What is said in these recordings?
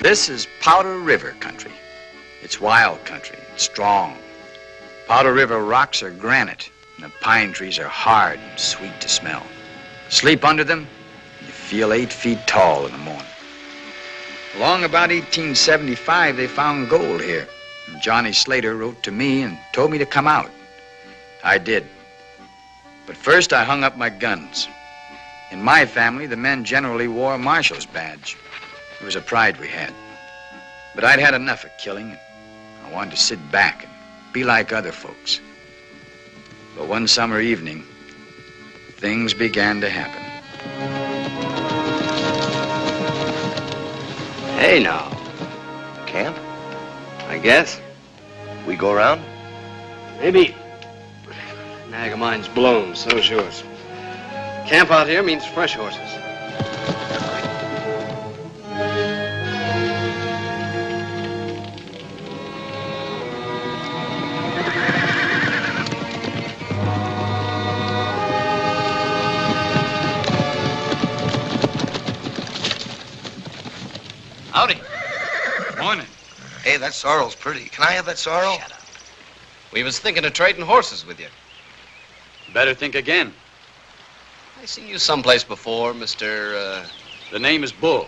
This is Powder River country. It's wild country, it's strong. Powder River rocks are granite, and the pine trees are hard and sweet to smell. Sleep under them, you feel 8 feet tall in the morning. Along about 1875, they found gold here. And Johnny Slater wrote to me and told me to come out. I did. But first, I hung up my guns. In my family, the men generally wore a marshal's badge. It was a pride we had. But I'd had enough of killing, and I wanted to sit back and be like other folks. But one summer evening, things began to happen. Hey, now. Camp? I guess. We go around? Maybe. Nag of mine's blown, so's yours. Camp out here means fresh horses. Howdy. Morning. Hey, that sorrel's pretty. Can I have that sorrel? Shut up. We was thinking of trading horses with you. Better think again. I seen you someplace before, Mr. The name is Bull.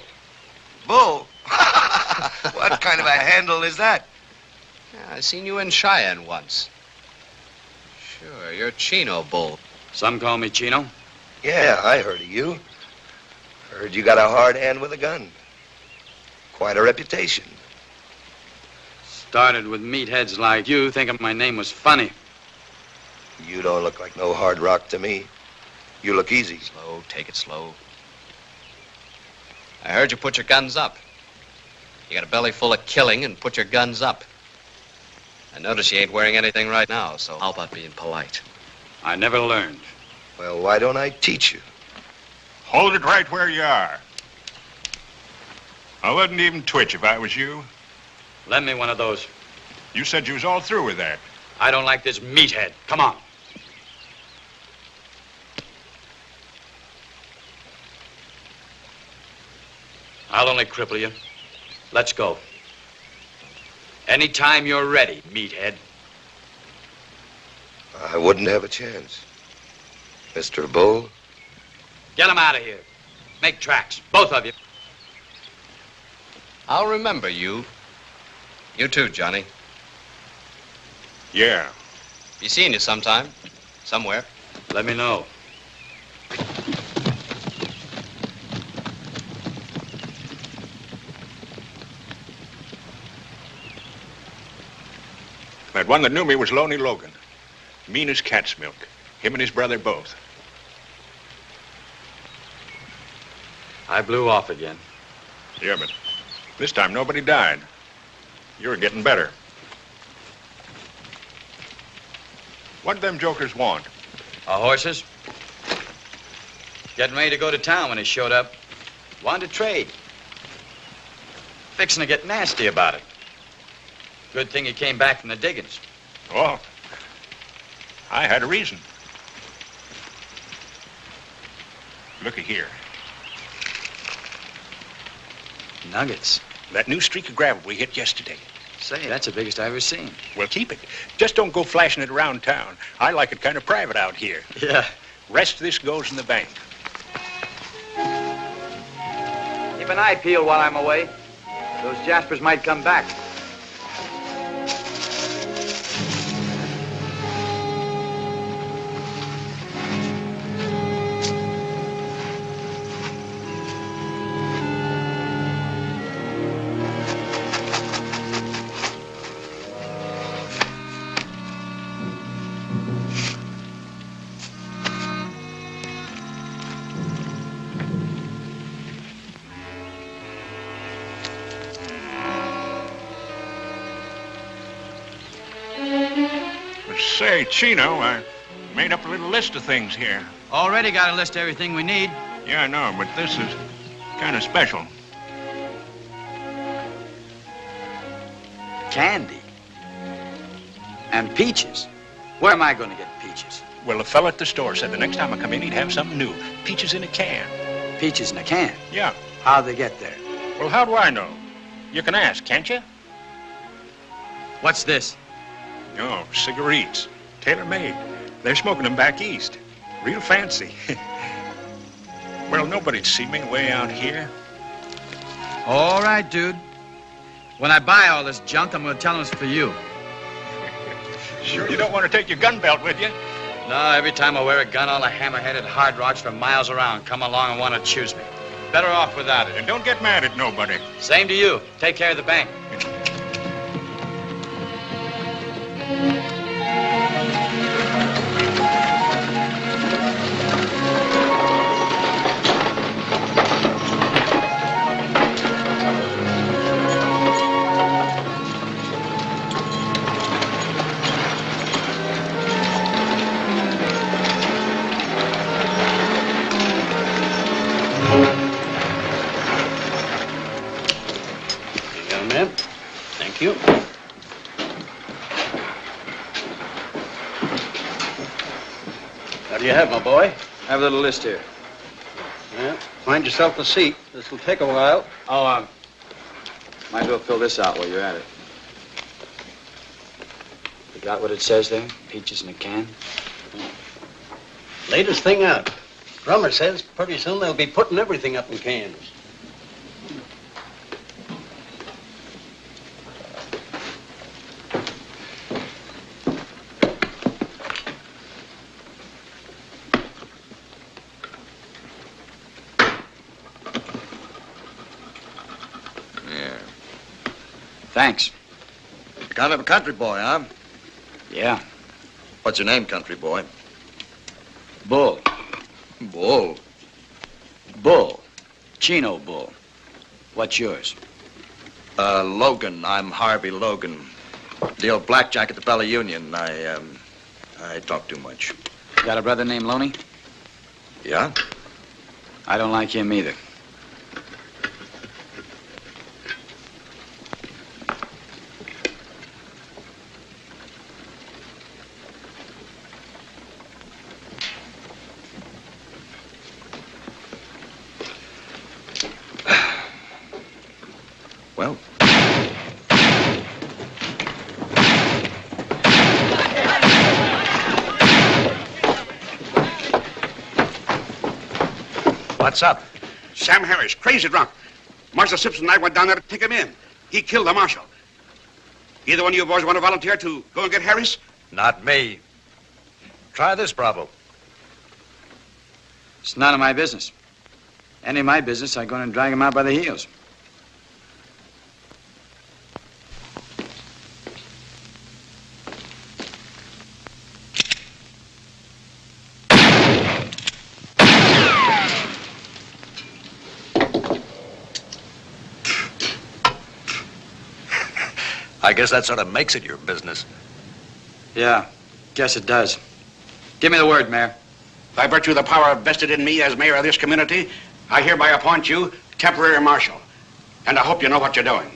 Bull? What kind of a handle is that? Yeah, I seen you in Cheyenne once. Sure, you're Chino Bull. Some call me Chino. Yeah, I heard of you. Heard you got a hard hand with a gun. Quite a reputation. Started with meatheads like you thinking my name was funny. You don't look like no hard rock to me. You look easy. Slow, take it slow. I heard you put your guns up. You got a belly full of killing and put your guns up. I notice you ain't wearing anything right now, so how about being polite? I never learned. Well, why don't I teach you? Hold it right where you are. I wouldn't even twitch if I was you. Lend me one of those. You said you was all through with that. I don't like this meathead. Come on. I'll only cripple you. Let's go. Anytime you're ready, meathead. I wouldn't have a chance. Mr. Bull? Get him out of here. Make tracks, both of you. I'll remember you. You too, Johnny. Yeah. Be seeing you sometime. Somewhere. Let me know. That one that knew me was Loney Logan. Mean as cat's milk. Him and his brother both. I blew off again. Yeah, but this time nobody died. You're getting better. What'd them jokers want? Our horses? Getting ready to go to town when he showed up. Wanted to trade. Fixing to get nasty about it. Good thing he came back from the diggings. Oh, I had a reason. Looky here. Nuggets. That new streak of gravel we hit yesterday. Say, that's the biggest I've ever seen. Well, keep it. Just don't go flashing it around town. I like it kind of private out here. Yeah. Rest of this goes in the bank. Keep an eye peeled while I'm away. Those Jaspers might come back. Say, Chino, I made up a little list of things here. Already got a list of everything we need. Yeah, I know, but this is kind of special. Candy. And peaches. Where am I going to get peaches? Well, the fella at the store said the next time I come in, he'd have something new. Peaches in a can. Peaches in a can? Yeah. How'd they get there? Well, how do I know? You can ask, can't you? What's this? Oh, cigarettes. Tailor-made. They're smoking them back east. Real fancy. Well, nobody'd see me way out here. All right, dude. When I buy all this junk, I'm gonna tell them it's for you. Sure you don't want to take your gun belt with you? No, every time I wear a gun, all the hammer-headed hard rocks from miles around come along and want to choose me. Better off without it. And don't get mad at nobody. Same to you. Take care of the bank. Thank you. What do you have, my boy? I have a little list here. Yeah, find yourself a seat. This will take a while. Oh, might as well fill this out while you're at it. You got what it says there? Peaches in a can? Latest thing out. Drummer says pretty soon they'll be putting everything up in cans. Thanks. Kind of a country boy, huh? Yeah. What's your name, country boy? Bull. Bull. Bull. Chino Bull. What's yours? Logan. I'm Harvey Logan. Deal blackjack at the Bella Union. I talk too much. Got a brother named Loney? Yeah? I don't like him either. Well. What's up? Sam Harris, crazy drunk. Marshal Simpson and I went down there to take him in. He killed the marshal. Either one of you boys want to volunteer to go and get Harris? Not me. Try this, Bravo. It's none of my business. Any of my business, I'm going to drag him out by the heels. I guess that sort of makes it your business. Yeah, guess it does. Give me the word, Mayor. By virtue of the power vested in me as mayor of this community, I hereby appoint you temporary marshal. And I hope you know what you're doing.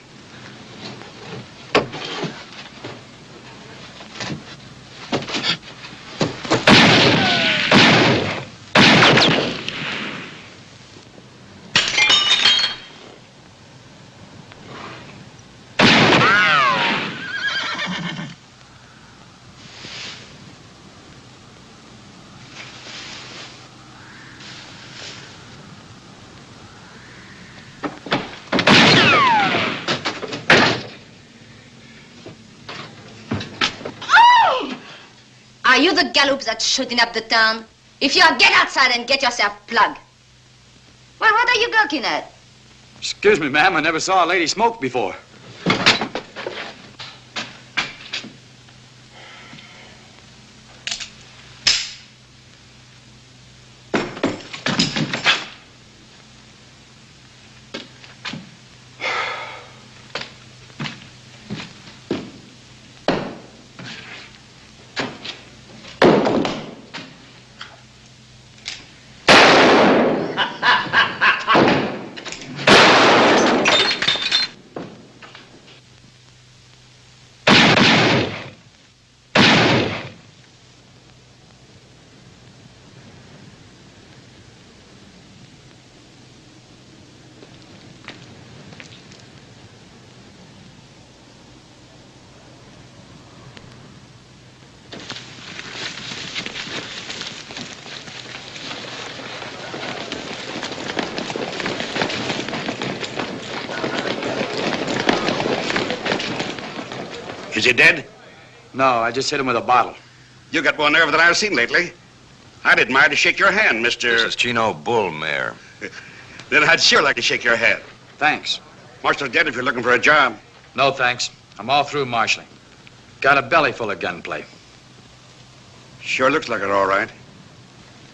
Are you the gallops that's shooting up the town? If you are, get outside and get yourself plugged. Well, what are you gawking at? Excuse me, ma'am. I never saw a lady smoke before. Is he dead? No, I just hit him with a bottle. You got more nerve than I've seen lately. I'd admire to shake your hand, Mr. This is Chino Bull, Mayor. Then I'd sure like to shake your hand. Thanks. Marshal's dead if you're looking for a job. No, thanks. I'm all through marshaling. Got a belly full of gunplay. Sure looks like it, all right.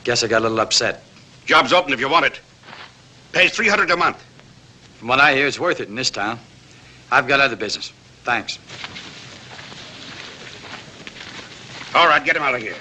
Guess I got a little upset. Job's open if you want it. Pays $300 a month. From what I hear, it's worth it in this town. I've got other business. Thanks. All right, get him out of here.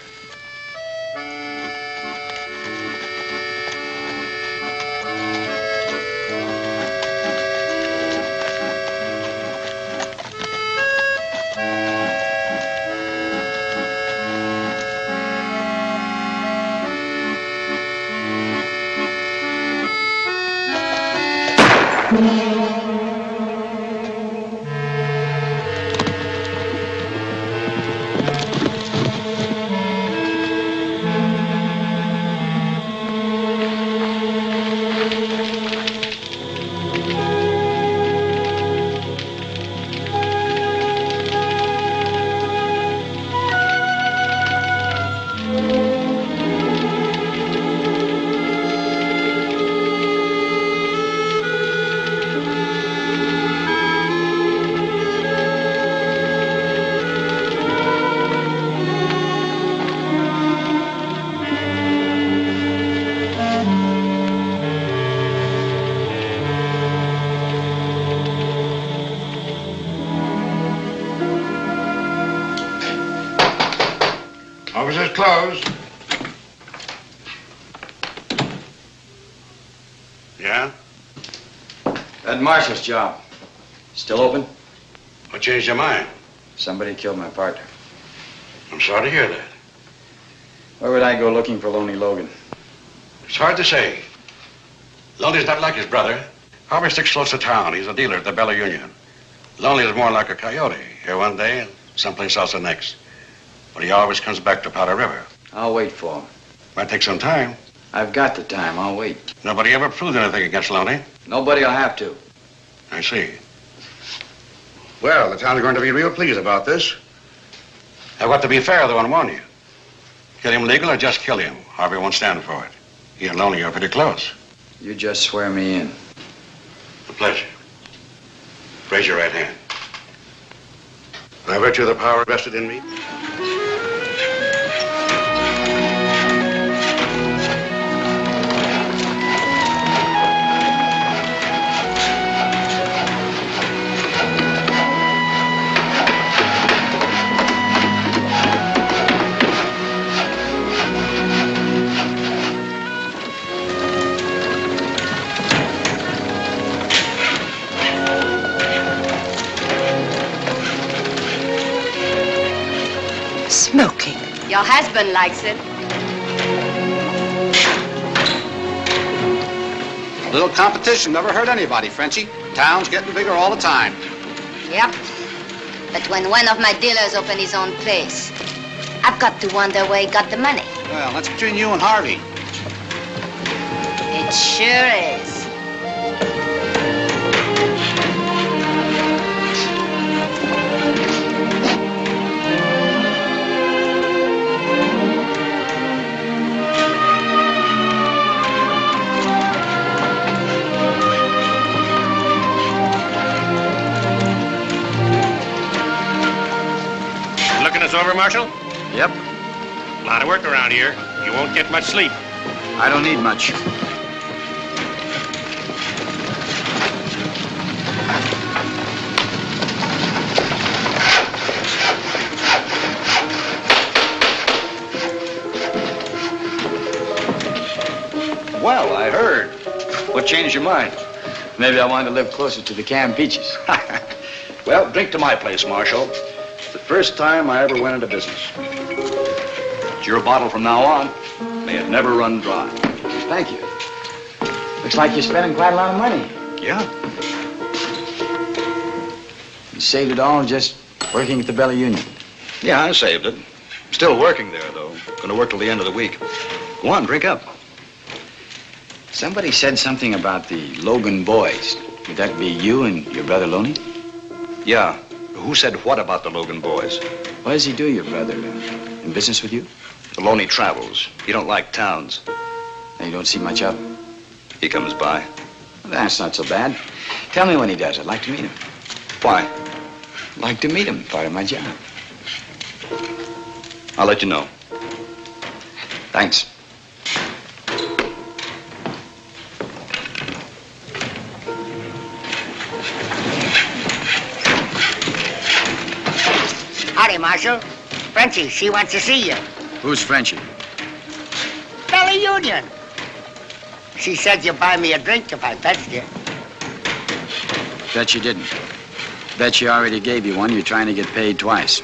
Office's closed. Yeah? That marshal's job. Still open? What changed your mind? Somebody killed my partner. I'm sorry to hear that. Where would I go looking for Lonely Logan? It's hard to say. Lonely's not like his brother. Harvey sticks close to town. He's a dealer at the Bella Union. Lonely is more like a coyote. Here one day and someplace else the next. But he always comes back to Powder River. I'll wait for him. Might take some time. I've got the time. I'll wait. Nobody ever proved anything against Lonely. Nobody'll have to. I see. Well, the town's going to be real pleased about this. I've got to be fair, though, and warn you. Kill him legal or just kill him. Harvey won't stand for it. He and Lonely are pretty close. You just swear me in. A pleasure. Raise your right hand. By virtue of the power vested in me. Smoking. Your husband likes it. A little competition never hurt anybody, Frenchie. Town's getting bigger all the time. Yep. But when one of my dealers opened his own place, I've got to wonder where he got the money. Well, that's between you and Harvey. It sure is. Looking us over, Marshal? Yep. A lot of work around here. You won't get much sleep. I don't need much. Well, I heard. What changed your mind? Maybe I wanted to live closer to the canned peaches. Well, drink to my place, Marshal. The first time I ever went into business. It's your bottle from now on. May it never run dry. Thank you. Looks like you're spending quite a lot of money. Yeah? You saved it all just working at the Bella Union. Yeah, I saved it. Still working there, though. Going to work till the end of the week. Go on, drink up. Somebody said something about the Logan boys. Would that be you and your brother Loney? Yeah. Who said what about the Logan boys? What does he do, your brother? In business with you? Alone he travels. He don't like towns. You don't see much of him? He comes by. Well, that's not so bad. Tell me when he does. I'd like to meet him. Why? I'd like to meet him. Part of my job. I'll let you know. Thanks. Howdy, Marshal. Frenchie, she wants to see you. Who's Frenchie? Valley Union. She said you'd buy me a drink if I fetched you. Bet you didn't. Bet she already gave you one. You're trying to get paid twice.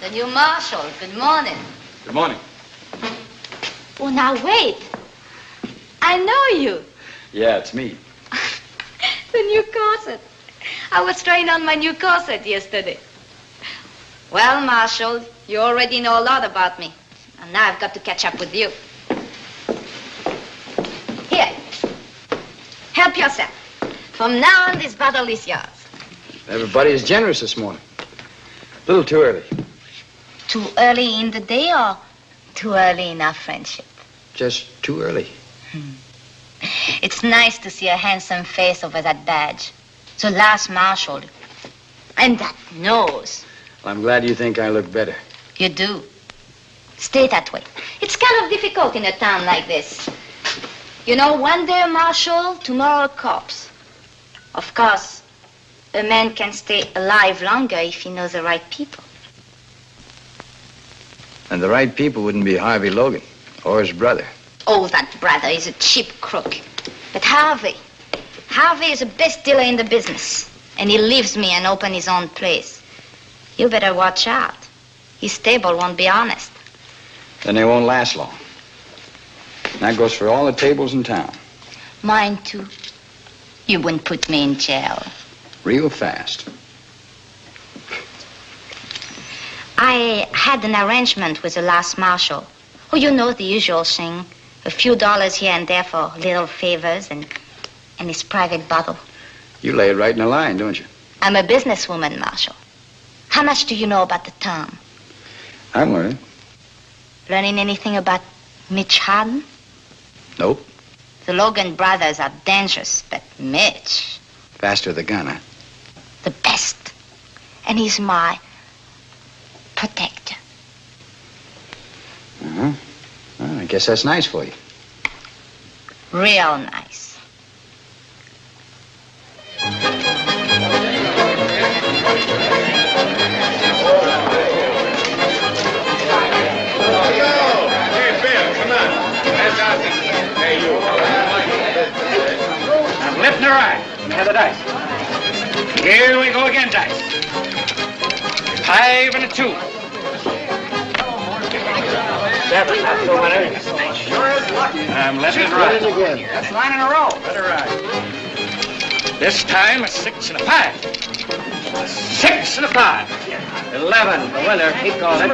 The new marshal. Good morning. Good morning. Oh, now wait. I know you. Yeah, it's me. The new corset. I was trying on my new corset yesterday. Well, Marshal, you already know a lot about me. And now I've got to catch up with you. Here. Help yourself. From now on, this bottle is yours. Everybody is generous this morning. A little too early. Too early in the day or too early in our friendship? Just too early. It's nice to see a handsome face over that badge. The last marshal. And that nose. Well, I'm glad you think I look better. You do. Stay that way. It's kind of difficult in a town like this. You know, one day a marshal, tomorrow a corpse. Of course, a man can stay alive longer if he knows the right people. And the right people wouldn't be Harvey Logan or his brother. Oh, that brother is a cheap crook. But Harvey is the best dealer in the business. And he leaves me and open his own place. You better watch out. His stable won't be honest. Then they won't last long. And that goes for all the tables in town. Mine, too. You wouldn't put me in jail. Real fast. I had an arrangement with the last marshal. Oh, you know the usual thing. A few dollars here and there for little favors and his private bottle. You lay it right in a line, don't you? I'm a businesswoman, Marshal. How much do you know about the town? I'm learning. Learning anything about Mitch Harden? Nope. The Logan brothers are dangerous, but Mitch, Faster the gun, huh? the best. And he's my protector. Uh-huh. Well, I guess that's nice for you. Real nice. Hey, Bill, come on. That's out there. Hey, you. I'm left and right. Have the dice. Here we go again, dice. 5 and a 2. 7, not so many. I'm left and right. That's 9 in a row. Let her ride. This time a 6 and a 5. 6 and a 5. 11, the winner. He called it.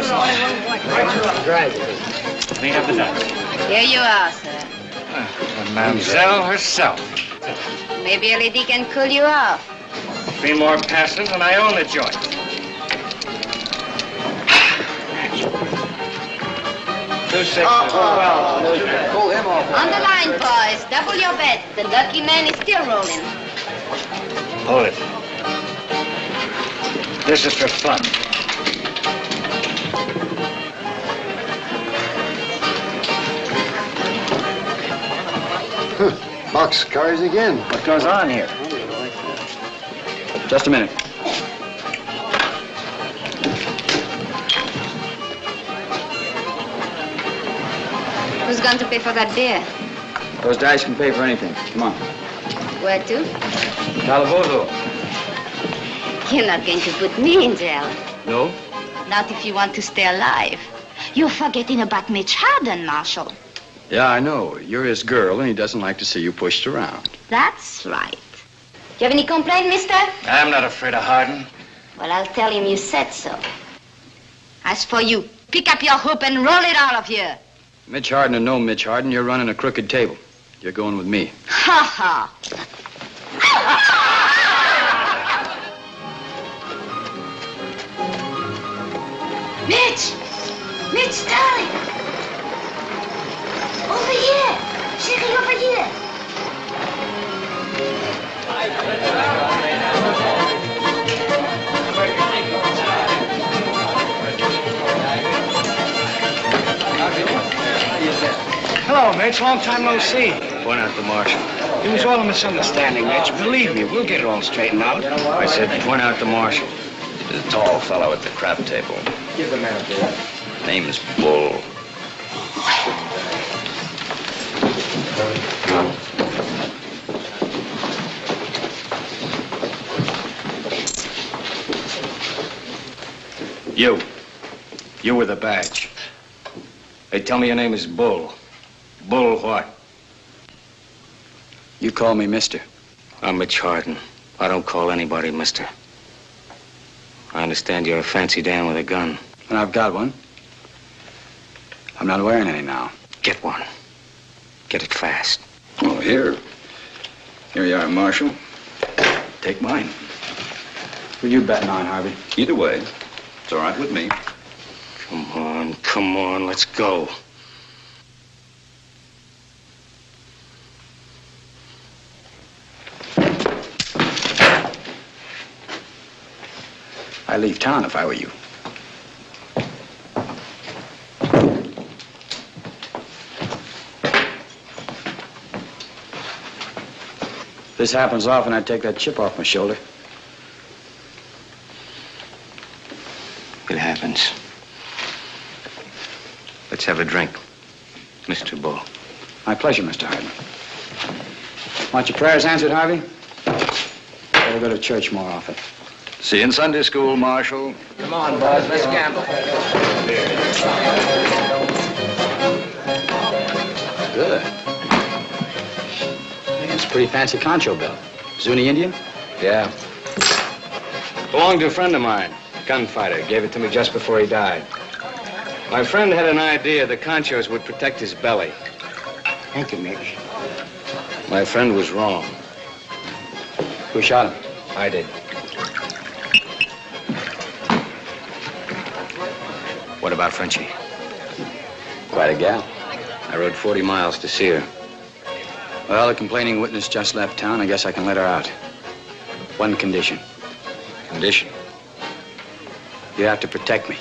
We have the dice. Here you are, sir. The mamselle herself. Maybe a lady can cool you off. 3 more passes and I own the joint. 2 6 12. Pull him off. On the line, boys. Double your bet. The lucky man is still rolling. Hold it. This is for fun. Box carries again. What goes on here? Just a minute. Who's going to pay for that beer? Those dice can pay for anything. Come on. Where to? Calabozo. You're not going to put me in jail. No? Not if you want to stay alive. You're forgetting about Mitch Harden, Marshal. Yeah, I know. You're his girl, and he doesn't like to see you pushed around. That's right. you have any complaint, mister? I'm not afraid of Hardin. Well, I'll tell him you said so. As for you, pick up your hoop and roll it out of here. Mitch Hardin or no Mitch Hardin, you're running a crooked table. You're going with me. Ha ha. Mitch! Mitch, darling! Over here! Chérie, over here! Hello, Mitch. Long time no see. Point out the marshal. It was all a misunderstanding, Mitch. Believe me, we'll get it all straightened out. I said point out the marshal. The tall fellow at the crab table. Give the man a beer. Name's Bull. You with a badge. They tell me your name is Bull. Bull what? You call me mister. I'm Mitch Hardin. I don't call anybody mister. I understand you're a fancy Dan with a gun. And I've got one. I'm not wearing any now. Get one. Get it fast. Oh, here you are, Marshal. Take mine. Who you betting on, Harvey? Either way, it's all right with me. Come on, let's go. I'd leave town if I were you. If this happens often, I'd take that chip off my shoulder. It happens. Let's have a drink, Mr. Bull. My pleasure, Mr. Hardin. Want your prayers answered, Harvey? Better go to church more often. See you in Sunday school, Marshal. Come on, boys. Let's gamble. Good. It's a pretty fancy concho belt. Zuni Indian? Yeah. Belonged to a friend of mine, gunfighter. Gave it to me just before he died. My friend had an idea the conchos would protect his belly. Thank you, Mitch. My friend was wrong. Who shot him? I did. What about Frenchie? Quite a gal. I rode 40 miles to see her. Well, the complaining witness just left town. I guess I can let her out. One condition. Condition? You have to protect me.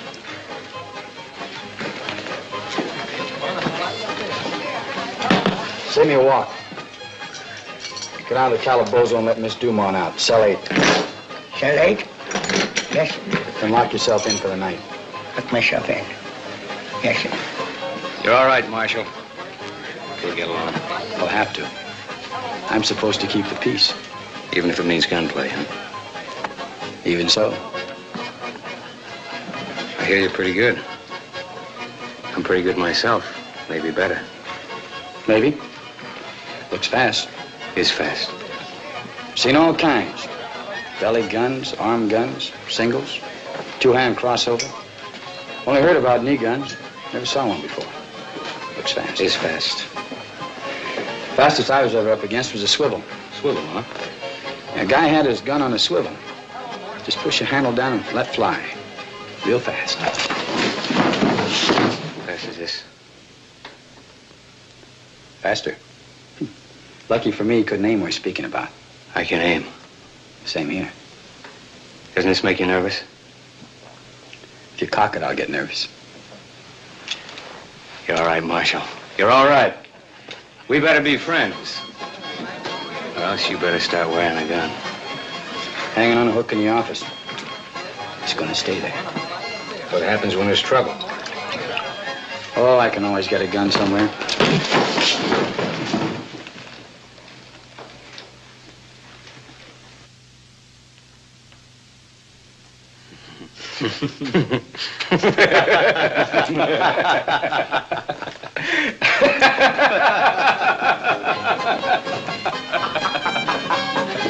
Save me a walk. Get down to the Calabozo and let Miss Dumont out. Cell 8. Cell 8? Yes, sir. Then lock yourself in for the night. Look myself in. Yes, sir. You're all right, Marshal. We'll get along. I'll have to. I'm supposed to keep the peace. Even if it means gunplay, huh? Even so. I hear you're pretty good. I'm pretty good myself. Maybe better. Maybe. Looks fast. Is fast. Seen all kinds. Belly guns, arm guns, singles, two-hand crossover. Only heard about knee guns. Never saw one before. Looks fast. Is fast. Fastest I was ever up against was a swivel. Swivel, huh? A guy had his gun on a swivel. Just push the handle down and let fly. Real fast. How fast is this? Faster. Lucky for me, he couldn't aim we're speaking about. I can aim. Same here. Doesn't this make you nervous? If you cock it, I'll get nervous. You're all right, Marshal. You're all right. We better be friends. Or else you better start wearing a gun. Hanging on a hook in the office. It's gonna stay there. What happens when there's trouble? Oh, I can always get a gun somewhere.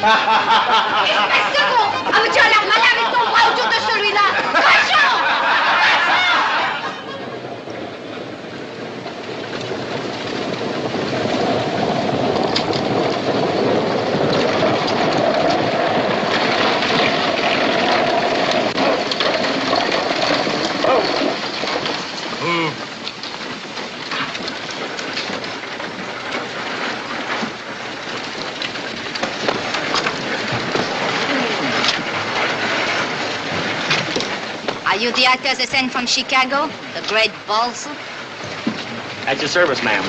second! Ah, mais tu as l'air malin avec ton bras autour de celui-là! Cochon! Are you the actors they sent from Chicago? The great balls? At your service, ma'am.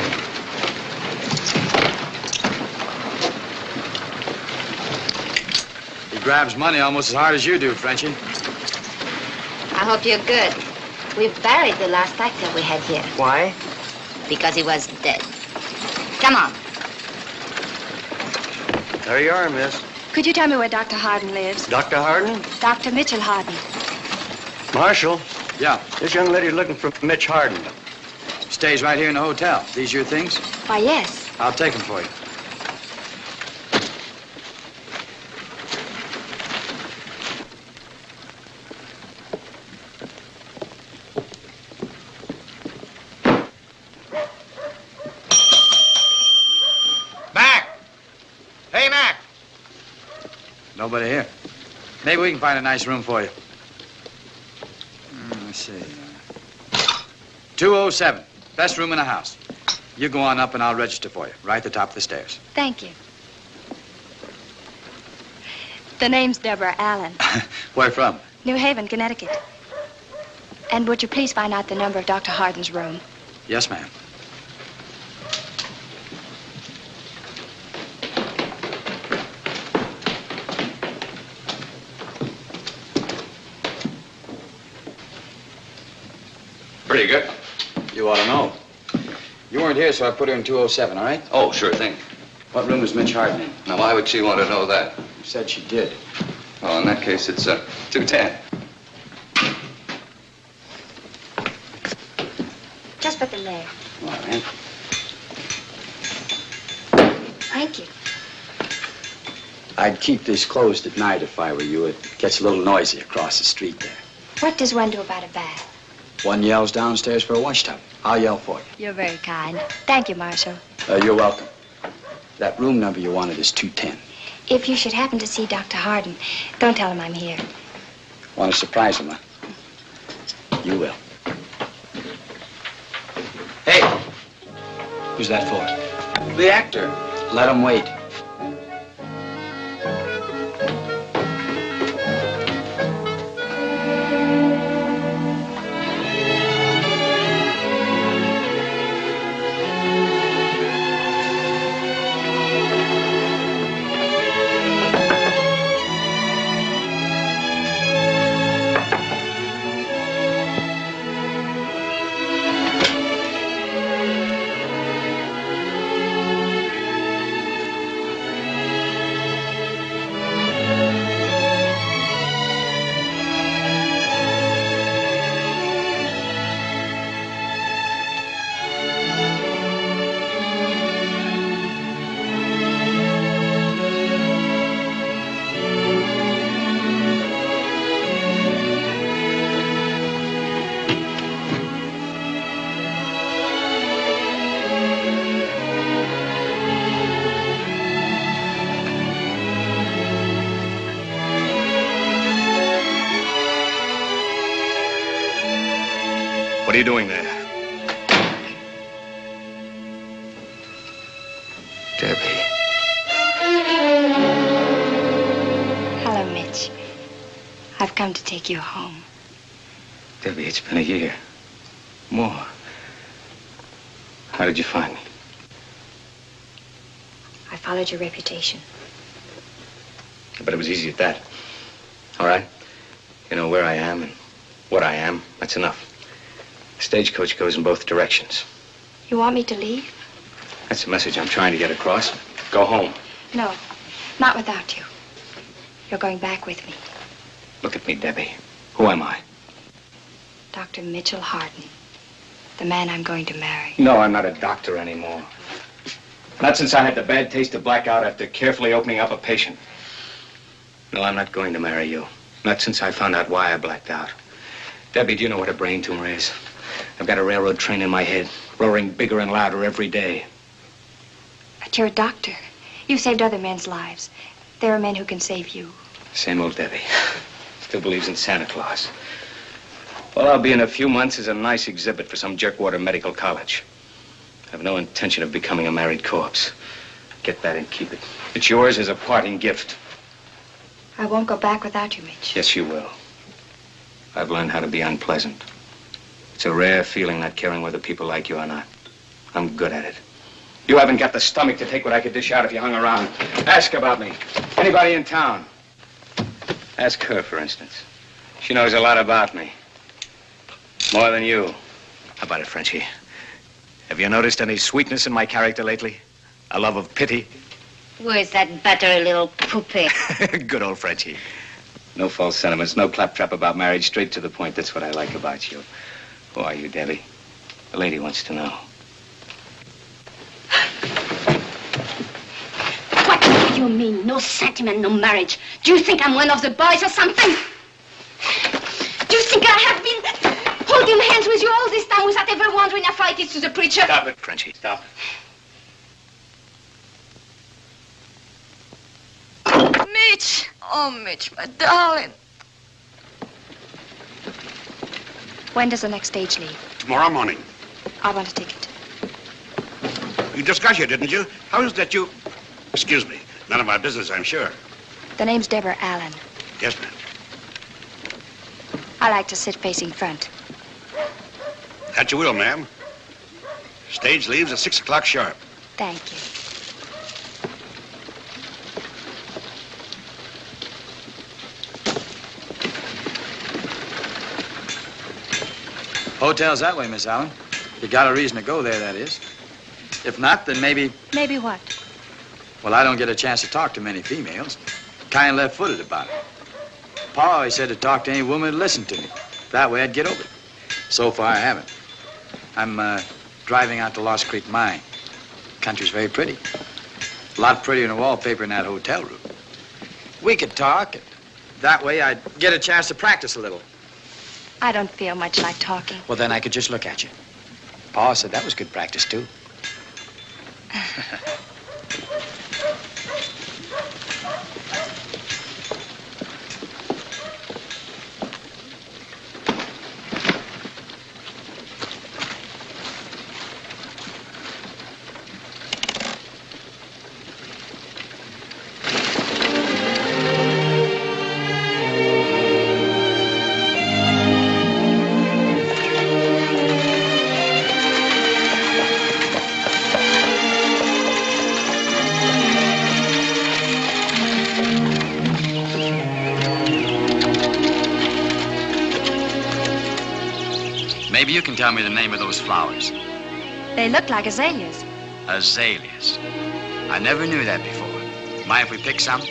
He grabs money almost as hard as you do, Frenchie. I hope you're good. We buried the last actor we had here. Why? Because he was dead. Come on. There you are, miss. Could you tell me where Dr. Harden lives? Dr. Harden? Dr. Mitchell Harden. Marshal, Yeah. this young lady's looking for Mitch Harden. Stays right here in the hotel. These your things? Why, yes. I'll take them for you. Mac! Hey, Mac! Nobody here. Maybe we can find a nice room for you. Let's see. 207. Best room in the house. You go on up and I'll register for you. Right at the top of the stairs. Thank you. The name's Deborah Allen. Where from? New Haven, Connecticut. And would you please find out the number of Dr. Harden's room? Yes, ma'am. Pretty good. You ought to know. You weren't here, so I put her in 207, all right? Oh, sure thing. What room is Mitch Harden in? Now, why would she want to know that? You said she did. Well, in that case, it's 210. Just put them there. All right. Thank you. I'd keep this closed at night if I were you. It gets a little noisy across the street there. What does one do about a bath? One yells downstairs for a wash tub. I'll yell for you. You're very kind. Thank you, Marshal. You're welcome. That room number you wanted is 210. If you should happen to see Dr. Harden, don't tell him I'm here. Want to surprise him, huh? You will. Hey! Who's that for? The actor. Let him wait. What are you doing there? Debbie. Hello, Mitch. I've come to take you home. Debbie, it's been a year. More. How did you find me? I followed your reputation. But it was easy at that. All right? You know where I am and what I am. That's enough. The stagecoach goes in both directions. You want me to leave? That's the message I'm trying to get across. Go home. No, not without you. You're going back with me. Look at me, Debbie. Who am I? Dr. Mitchell Harden, the man I'm going to marry. No, I'm not a doctor anymore. Not since I had the bad taste of blackout after carefully opening up a patient. No, I'm not going to marry you. Not since I found out why I blacked out. Debbie, do you know what a brain tumor is? I've got a railroad train in my head, roaring bigger and louder every day. But you're a doctor. You've saved other men's lives. There are men who can save you. Same old Debbie. Still believes in Santa Claus. All I'll be in a few months is a nice exhibit for some jerkwater medical college. I have no intention of becoming a married corpse. Get that and keep it. It's yours as a parting gift. I won't go back without you, Mitch. Yes, you will. I've learned how to be unpleasant. It's a rare feeling not caring whether people like you or not. I'm good at it. You haven't got the stomach to take what I could dish out if you hung around. Ask about me. Anybody in town. Ask her, for instance. She knows a lot about me. More than you. How about it, Frenchie? Have you noticed any sweetness in my character lately? A love of pity? Where's that battery little poupée? Good old Frenchie. No false sentiments, no claptrap about marriage, straight to the point. That's what I like about you. Who are you, Debbie? The lady wants to know. What do you mean, no sentiment, no marriage? Do you think I'm one of the boys or something? Do you think I have been holding hands with you all this time without ever wondering how far it is to the preacher? Stop it, Frenchie, stop. Mitch! Oh, Mitch, my darling. When does the next stage leave? Tomorrow morning. I want a ticket. You just got here, didn't you? How is that you... Excuse me. None of my business, I'm sure. The name's Deborah Allen. Yes, ma'am. I like to sit facing front. That you will, ma'am. Stage leaves at 6 o'clock sharp. Thank you. Hotel's that way, Miss Allen. You got a reason to go there, that is. If not, then maybe... Maybe what? Well, I don't get a chance to talk to many females. Kind of left-footed about it. Pa always said to talk to any woman who'd listen to me. That way I'd get over it. So far, I haven't. I'm driving out to Lost Creek Mine. Country's very pretty. A lot prettier than the wallpaper in that hotel room. We could talk, and that way I'd get a chance to practice a little. I don't feel much like talking. Well, then I could just look at you. Pa said that was good practice, too. Maybe you can tell me the name of those flowers. They look like azaleas. Azaleas. I never knew that before. Mind if we pick some?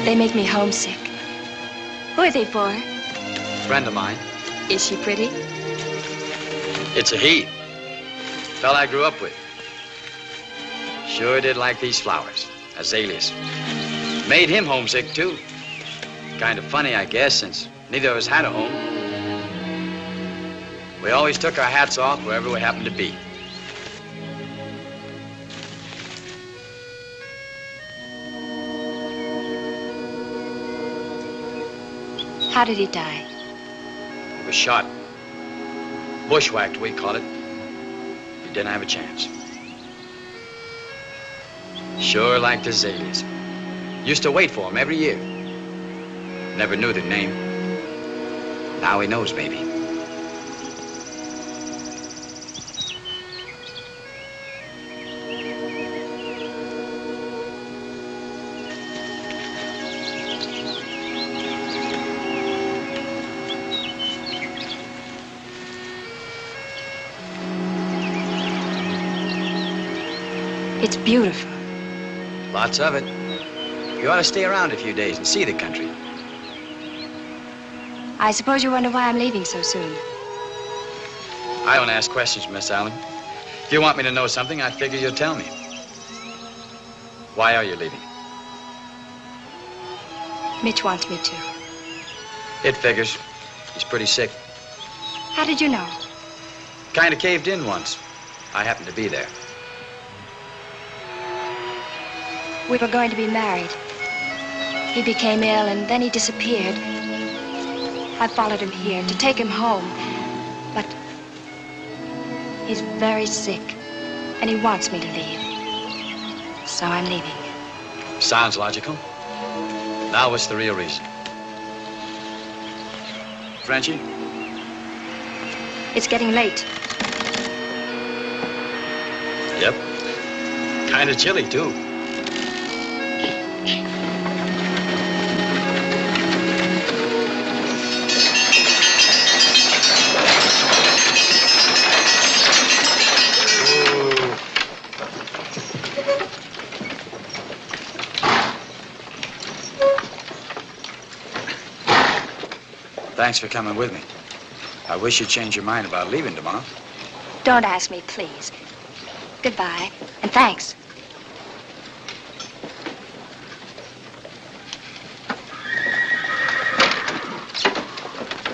They make me homesick. Who are they for? Friend of mine. Is she pretty? It's a he. Fella I grew up with. Sure did like these flowers. Azaleas. Made him homesick, too. Kind of funny, I guess, since neither of us had a home. We always took our hats off wherever we happened to be. How did he die? He was shot. Bushwhacked, we call it. He didn't have a chance. Sure liked azaleas. Used to wait for him every year. Never knew their name. Now he knows, maybe. It's beautiful. Lots of it. You ought to stay around a few days and see the country. I suppose you wonder why I'm leaving so soon. I don't ask questions, Miss Allen. If you want me to know something, I figure you'll tell me. Why are you leaving? Mitch wants me to. It figures. He's pretty sick. How did you know? Kind of caved in once. I happened to be there. We were going to be married. He became ill, and then he disappeared. I followed him here to take him home. But he's very sick, and he wants me to leave. So I'm leaving. Sounds logical. Now what's the real reason? Frenchie? It's getting late. Yep. Kind of chilly, too. Thanks for coming with me. I wish you'd change your mind about leaving tomorrow. Don't ask me, please. Goodbye, and thanks.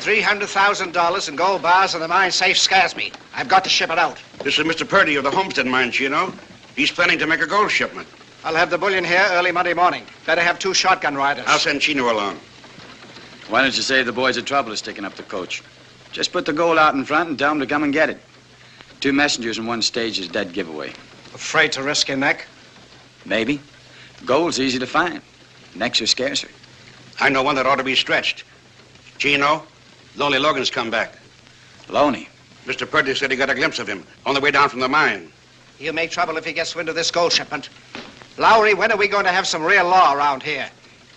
$300,000 in gold bars in the mine safe scares me. I've got to ship it out. This is Mr. Purdy of the Homestead Mine, Chino. He's planning to make a gold shipment. I'll have the bullion here early Monday morning. Better have 2 shotgun riders. I'll send Chino along. Why don't you save the boys the trouble of sticking up the coach? Just put the gold out in front and tell them to come and get it. 2 messengers in one stage is dead giveaway. Afraid to risk your neck? Maybe. Gold's easy to find. Necks are scarcer. I know one that ought to be stretched. Chino, Lonely Logan's come back. Loney? Mr. Purdy said he got a glimpse of him on the way down from the mine. He'll make trouble if he gets wind of this gold shipment. Lowry, when are we going to have some real law around here?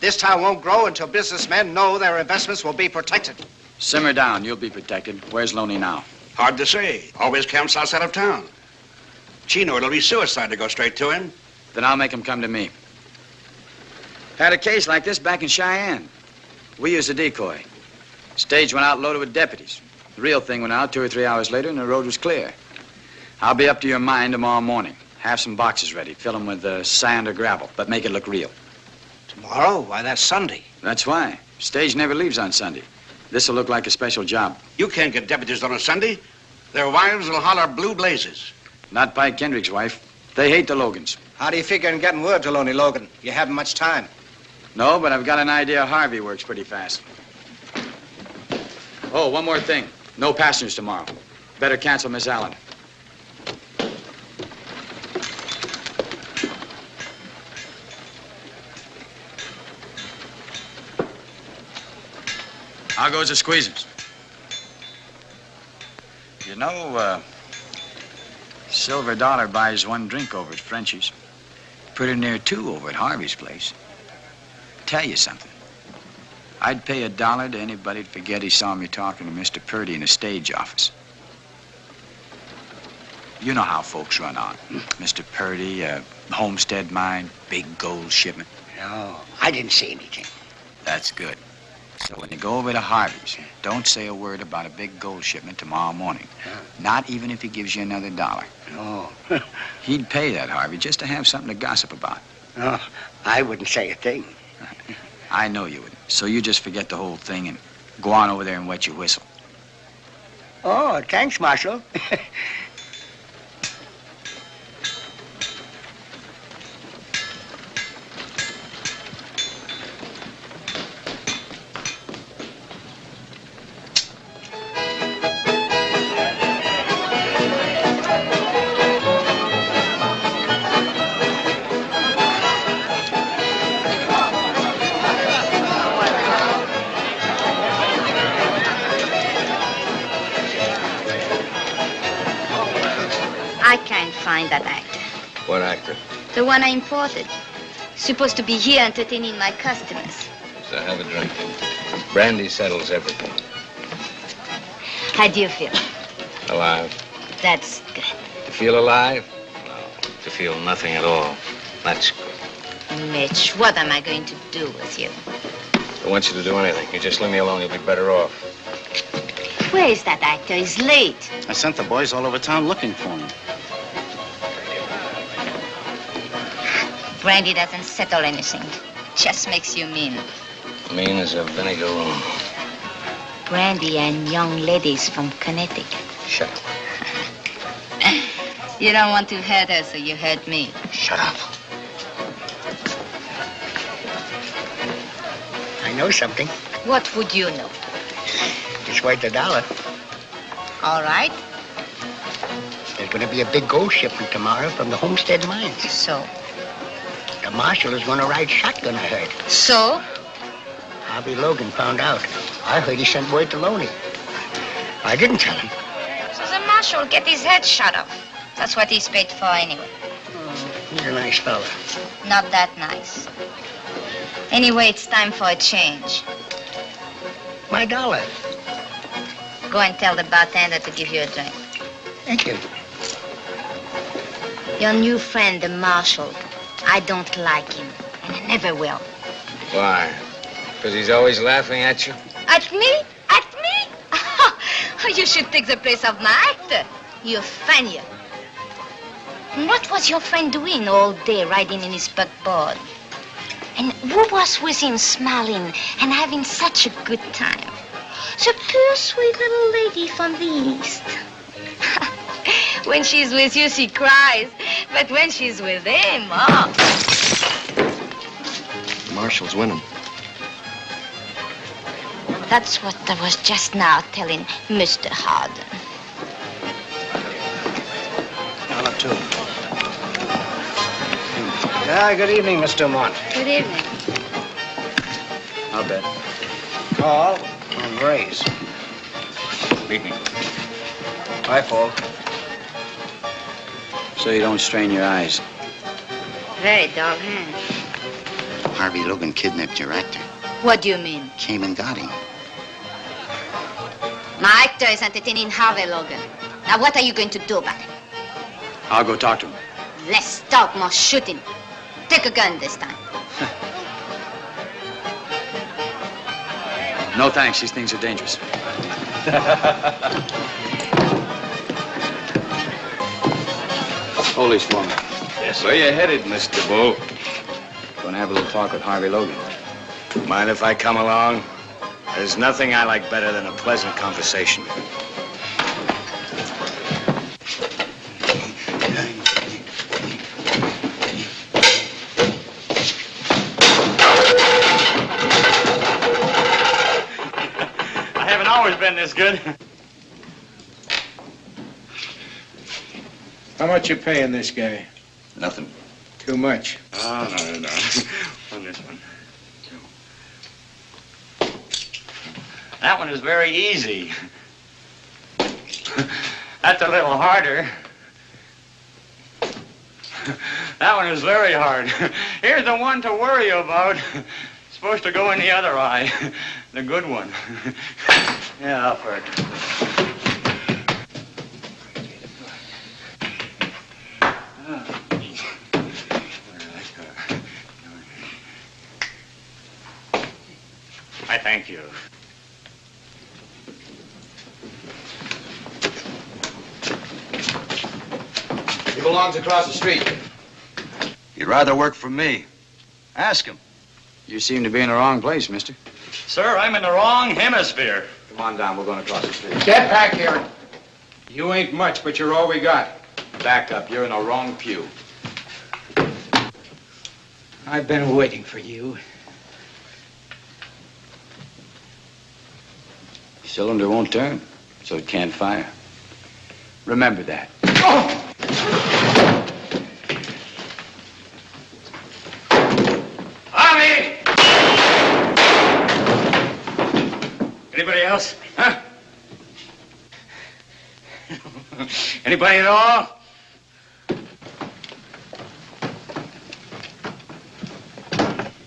This town won't grow until businessmen know their investments will be protected. Simmer down. You'll be protected. Where's Loney now? Hard to say. Always camps outside of town. Chino, it'll be suicide to go straight to him. Then I'll make him come to me. Had a case like this back in Cheyenne. We used a decoy. Stage went out loaded with deputies. The real thing went out 2 or 3 hours later, and the road was clear. I'll be up to your mine tomorrow morning. Have some boxes ready. Fill them with sand or gravel, but make it look real. Tomorrow? Why, that's Sunday. That's why. Stage never leaves on Sunday. This'll look like a special job. You can't get deputies on a Sunday. Their wives will holler blue blazes. Not Pike Kendrick's wife. They hate the Logans. How do you figure on getting word to Lonely Logan? You haven't much time. No, but I've got an idea Harvey works pretty fast. Oh, one more thing. No passengers tomorrow. Better cancel Miss Allen. How goes the squeezers? You know, Silver Dollar buys 1 drink over at Frenchie's. Pretty near 2 over at Harvey's place. Tell you something. I'd pay $1 to anybody to forget he saw me talking to Mr. Purdy in the stage office. You know how folks run on. Mr. Purdy, Homestead Mine, big gold shipment. No, I didn't see anything. That's good. So when you go over to Harvey's, don't say a word about a big gold shipment tomorrow morning. Not even if he gives you another $1. No. He'd pay that, Harvey, just to have something to gossip about. No, I wouldn't say a thing. I know you wouldn't. So you just forget the whole thing and go on over there and wet your whistle. Oh, thanks, Marshal. I can't find that actor. What actor? The one I imported. Supposed to be here entertaining my customers. So have a drink. Brandy settles everything. How do you feel? Alive. That's good. You feel alive? to feel nothing at all. That's good. Mitch, what am I going to do with you? I want you to do anything. You just leave me alone, you'll be better off. Where is that actor? He's late. I sent the boys all over town looking for him. Brandy doesn't settle anything. Just makes you mean. Mean as a vinegar room. Brandy and young ladies from Connecticut. Shut up. You don't want to hurt her, so you hurt me. Shut up. I know something. What would you know? It's worth $1. All right. There's going to be a big gold shipment tomorrow from the Homestead Mines. So? The marshal is going to ride shotgun, I heard. So? Harvey Logan found out. I heard he sent word to Loney. I didn't tell him. So the marshal get his head shot off. That's what he's paid for anyway. He's a nice fella. Not that nice. Anyway, it's time for a change. My $1. Go and tell the bartender to give you a drink. Thank you. Your new friend, the marshal, I don't like him, and I never will. Why? Because he's always laughing at you? At me? At me? You should take the place of my actor. You're funnier. What was your friend doing all day riding in his buckboard? And who was with him smiling and having such a good time? The poor sweet little lady from the East. When she's with you, she cries. But when she's with him, oh. The marshal's winning. That's what I was just now telling Mr. Harden. $2. Good evening, Mr. Mont. Good evening. I'll bet. Call and raise. Beat me. I fold. So you don't strain your eyes. Very dull hand. Harvey Logan kidnapped your actor. What do you mean? Came and got him. My actor is entertaining Harvey Logan. Now, what are you going to do about it? I'll go talk to him. Less talk, more shooting. Take a gun this time. No thanks, these things are dangerous. Hold these for me. Yes, where you headed, Mr. Bull? Gonna have a little talk with Harvey Logan. Mind if I come along? There's nothing I like better than a pleasant conversation. I haven't always been this good. How much you paying this guy? Nothing. Too much. Oh, no. On this one. That one is very easy. That's a little harder. That one is very hard. Here's the one to worry about. It's supposed to go in the other eye. The good one. Yeah, upward. I thank you. He belongs across the street. He'd rather work for me. Ask him. You seem to be in the wrong place, mister. Sir, I'm in the wrong hemisphere. Come on down, we're going across the street. Get back here. You ain't much, but you're all we got. Back up, you're in the wrong pew. I've been waiting for you. Cylinder won't turn, so it can't fire. Remember that. Army! Anybody else? Huh? Anybody at all?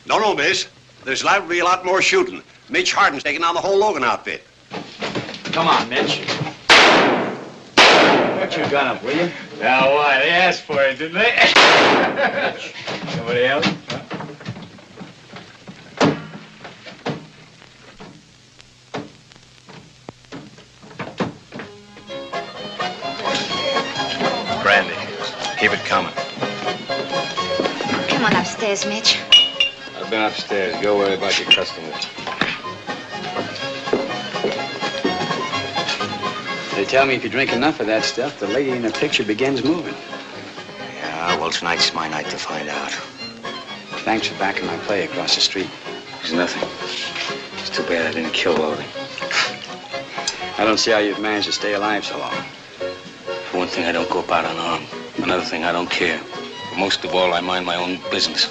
No, miss. There's liable to be a lot more shooting. Mitch Harden's taking on the whole Logan outfit. Come on, Mitch. Put your gun up, will you? Now why? They asked for it, didn't they? Somebody else? Huh? Brandy. Keep it coming. Come on upstairs, Mitch. I've been upstairs. Go worry about your customers. They tell me if you drink enough of that stuff, the lady in the picture begins moving. Yeah, well, tonight's my night to find out. Thanks for backing my play across the street. There's nothing. It's too bad I didn't kill Lowry. I don't see how you've managed to stay alive so long. For one thing, I don't go about unarmed. Another thing, I don't care. But most of all, I mind my own business.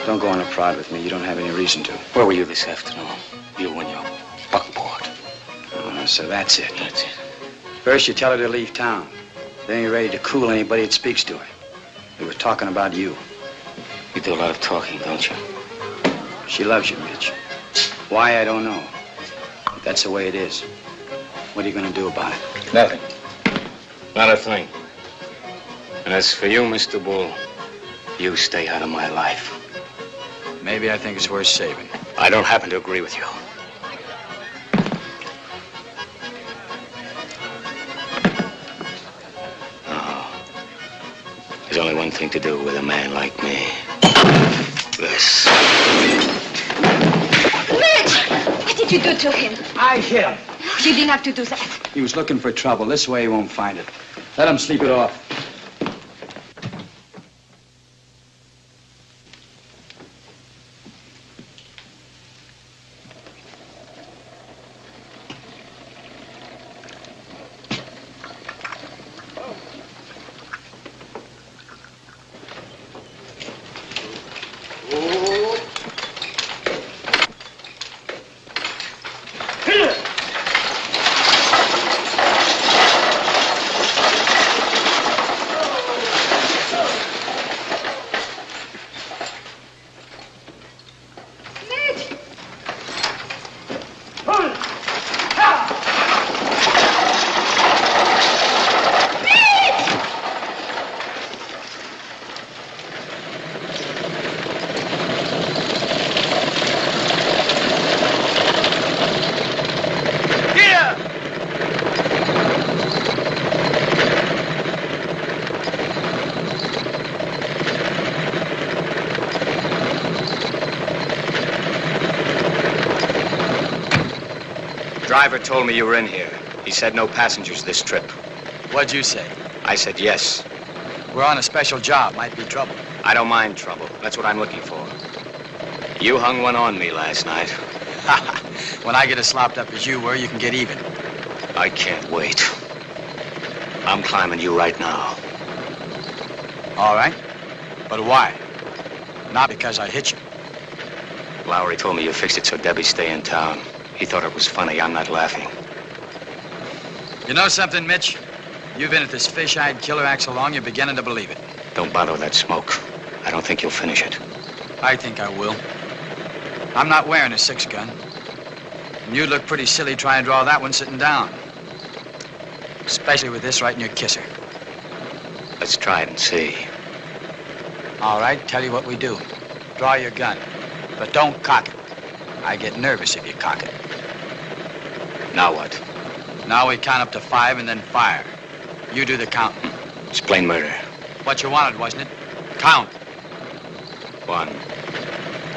Don't go on a prod with me. You don't have any reason to. Where were you this afternoon? You and your buckboard. So that's it. That's it. First, you tell her to leave town. Then you're ready to cool anybody that speaks to her. We were talking about you. You do a lot of talking, don't you? She loves you, Mitch. Why, I don't know. But that's the way it is. What are you going to do about it? Nothing. Not a thing. And as for you, Mr. Bull, you stay out of my life. Maybe I think it's worth saving. I don't happen to agree with you. There's only one thing to do with a man like me. This. Mitch! What did you do to him? I hit him. You didn't have to do that. He was looking for trouble. This way he won't find it. Let him sleep it off. Driver told me you were in here. He said no passengers this trip. What'd you say? I said yes. We're on a special job. Might be trouble. I don't mind trouble. That's what I'm looking for. You hung one on me last night. When I get as slopped up as you were, you can get even. I can't wait. I'm climbing you right now. All right. But why? Not because I hit you. Lowry told me you fixed it so Debbie'd stay in town. He thought it was funny. I'm not laughing. You know something, Mitch? You've been at this fish-eyed killer act so long, you're beginning to believe it. Don't bother with that smoke. I don't think you'll finish it. I think I will. I'm not wearing a 6-gun. And you'd look pretty silly trying to draw that one sitting down. Especially with this right in your kisser. Let's try it and see. All right, tell you what we do. Draw your gun, but don't cock it. I get nervous if you cock it. Now what? Now we count up to 5 and then fire. You do the counting. It's plain murder. What you wanted, wasn't it? Count. 1,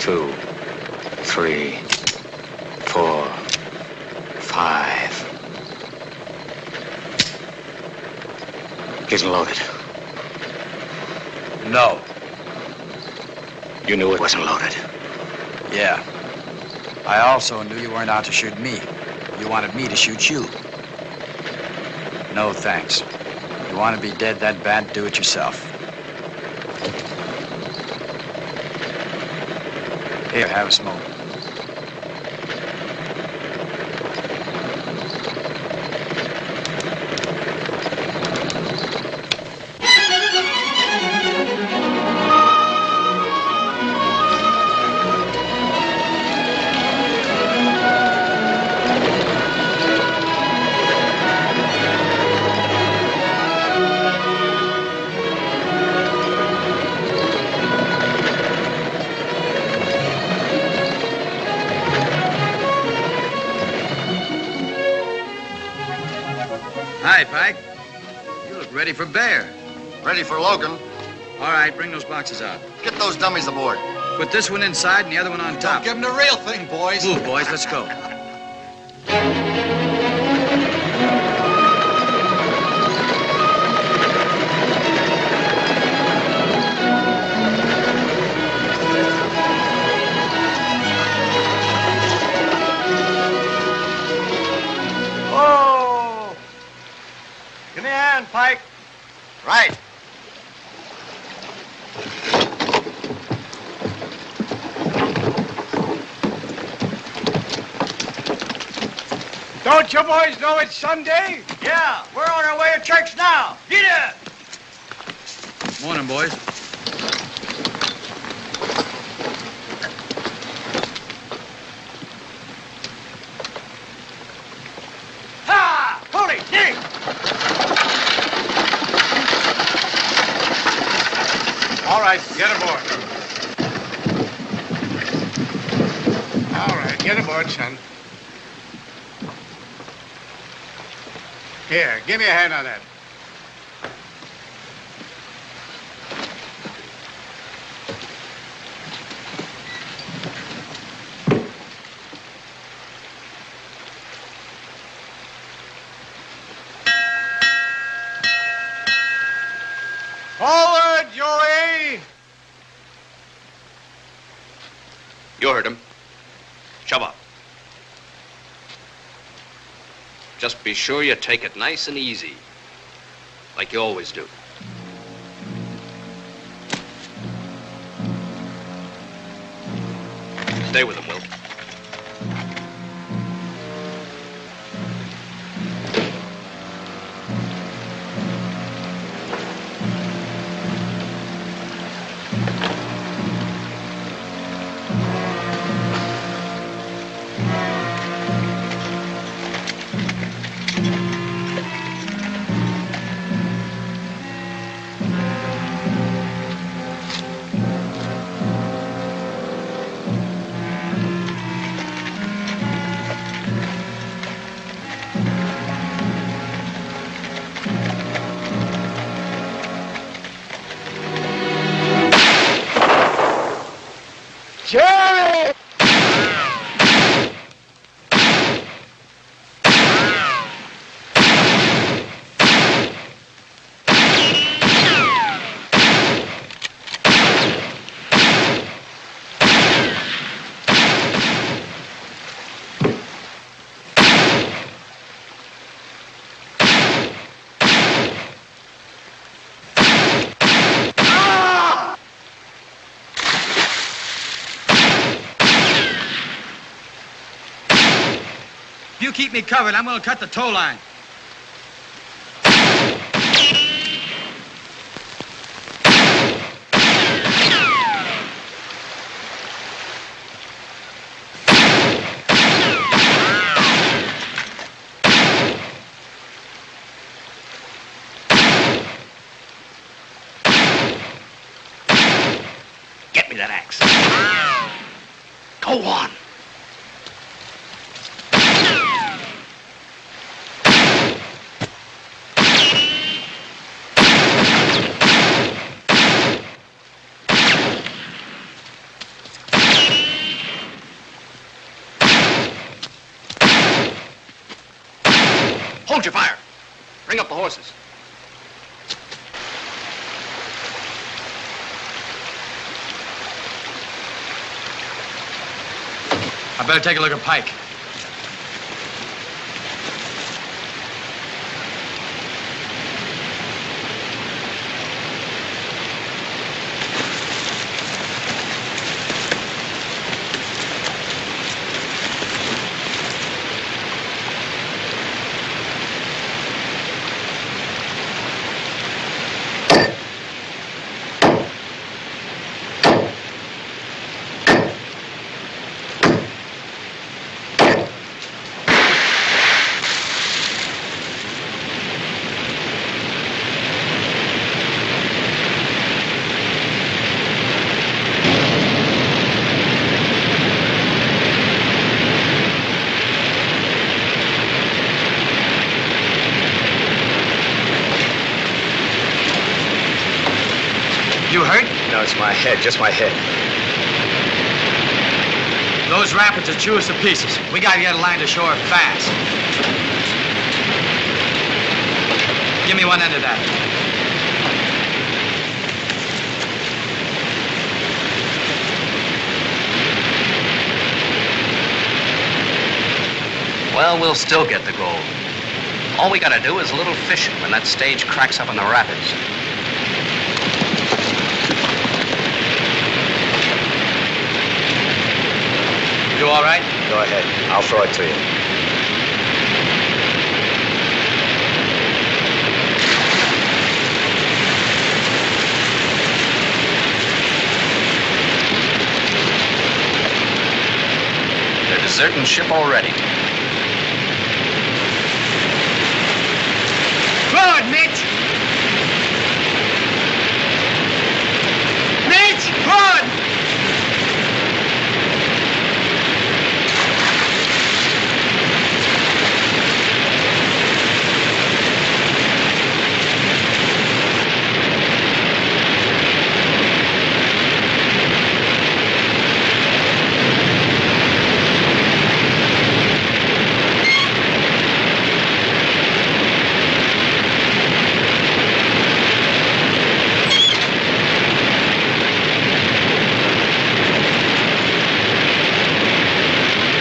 2, 3, 4, 5. Isn't loaded. No. You knew it wasn't loaded. Yeah. I also knew you weren't out to shoot me. You wanted me to shoot you. No thanks. You want to be dead that bad, do it yourself. Here, have a smoke. right, Pike. You look ready for bear. Ready for Logan. All right, bring those boxes out. Get those dummies aboard. Put this one inside and the other one on top. Give them the real thing, boys. Move, boys. Let's go. Oh! Give me a hand, Pike. Right. Don't you boys know it's Sunday? Yeah, we're on our way to church now. Get it! Morning, boys. Ha! Holy dig! All right, get aboard. All right, get aboard, son. Here, give me a hand on that. Forward, Joey! You heard him. Shove up. Just be sure you take it nice and easy, like you always do. Stay with him, Will. Jerry! You keep me covered, I'm gonna cut the tow line. Get me that axe. Go on. Hold your fire. Bring up the horses. I better take a look at Pike. My head, just my head. Those rapids will chew us to pieces. We gotta get a line to shore fast. Give me one end of that. Well, we'll still get the gold. All we gotta do is a little fishing when that stage cracks up in the rapids. You all right? Go ahead. I'll throw it to you. They're deserting ship already. Good, Mitch! Mitch, good!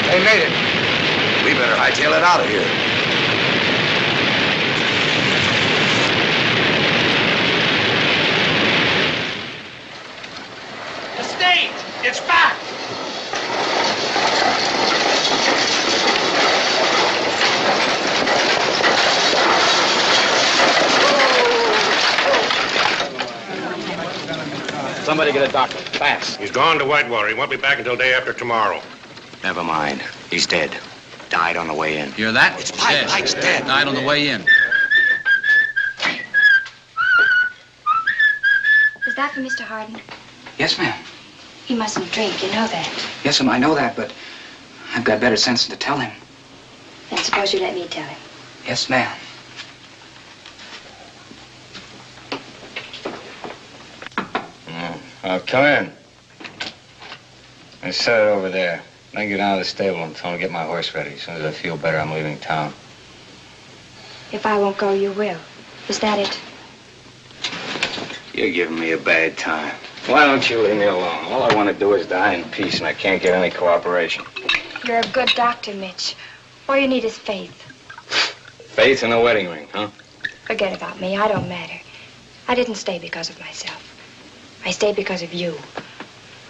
They made it. We better hightail it out of here. The stage! It's back! Somebody get a doctor, fast. He's gone to Whitewater. He won't be back until day after tomorrow. Never mind. He's dead. Died on the way in. Hear that? It's Pike. Pike's dead. Died on the way in. Is that for Mr. Harden? Yes, ma'am. He mustn't drink, you know that. Yes, ma'am, I know that, but I've got better sense than to tell him. Then suppose you let me tell him. Yes, ma'am. Come in. I set it over there. Then get down to the stable and tell him to get my horse ready. As soon as I feel better, I'm leaving town. If I won't go, you will. Is that it? You're giving me a bad time. Why don't you leave me alone? All I want to do is die in peace, and I can't get any cooperation. You're a good doctor, Mitch. All you need is faith. Faith in a wedding ring, huh? Forget about me. I don't matter. I didn't stay because of myself. I stayed because of you.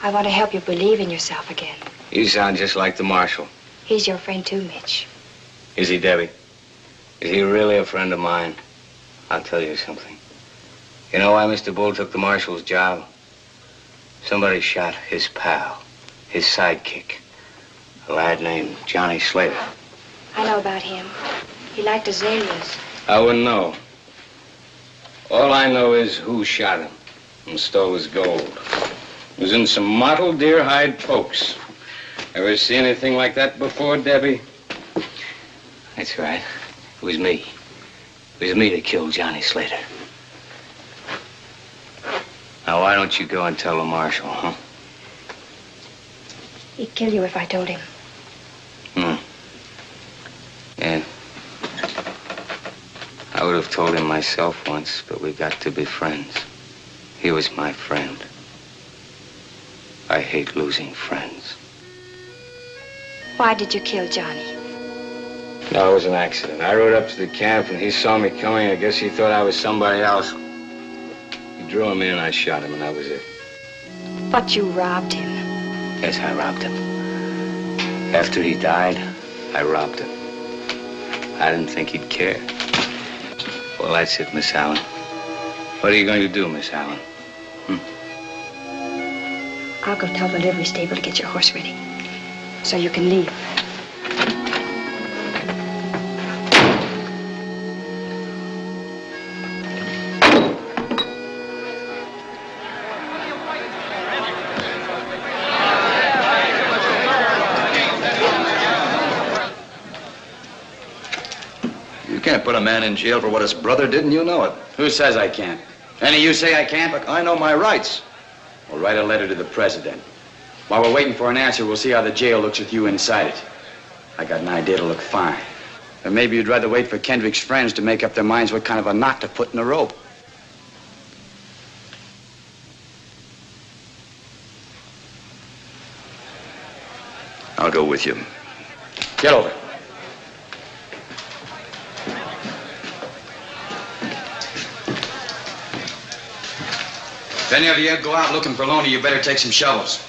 I want to help you believe in yourself again. You sound just like the marshal. He's your friend too, Mitch. Is he, Debbie? Is he really a friend of mine? I'll tell you something. You know why Mr. Bull took the marshal's job? Somebody shot his pal, his sidekick, a lad named Johnny Slater. I know about him. He liked azaleas. I wouldn't know. All I know is who shot him and stole his gold. It was in some mottled deer hide pokes. Ever see anything like that before, Debbie? That's right. It was me. It was me that killed Johnny Slater. Now, why don't you go and tell the marshal, huh? He'd kill you if I told him. Yeah. I would have told him myself once, but we got to be friends. He was my friend. I hate losing friends. Why did you kill Johnny? No, it was an accident. I rode up to the camp and he saw me coming. I guess he thought I was somebody else. He drew him in and I shot him and that was it. But you robbed him. Yes, I robbed him. After he died, I robbed him. I didn't think he'd care. Well, that's it, Miss Allen. What are you going to do, Miss Allen? I'll go tell the livery stable to get your horse ready, so you can leave. You can't put a man in jail for what his brother did, and you know it. Who says I can't? Any of you say I can't? Look, I know my rights. We'll write a letter to the president. While we're waiting for an answer, we'll see how the jail looks with you inside it. I got an idea to look fine. But maybe you'd rather wait for Kendrick's friends to make up their minds what kind of a knot to put in the rope. I'll go with you. Get over. If any of you go out looking for Loney, you better take some shovels.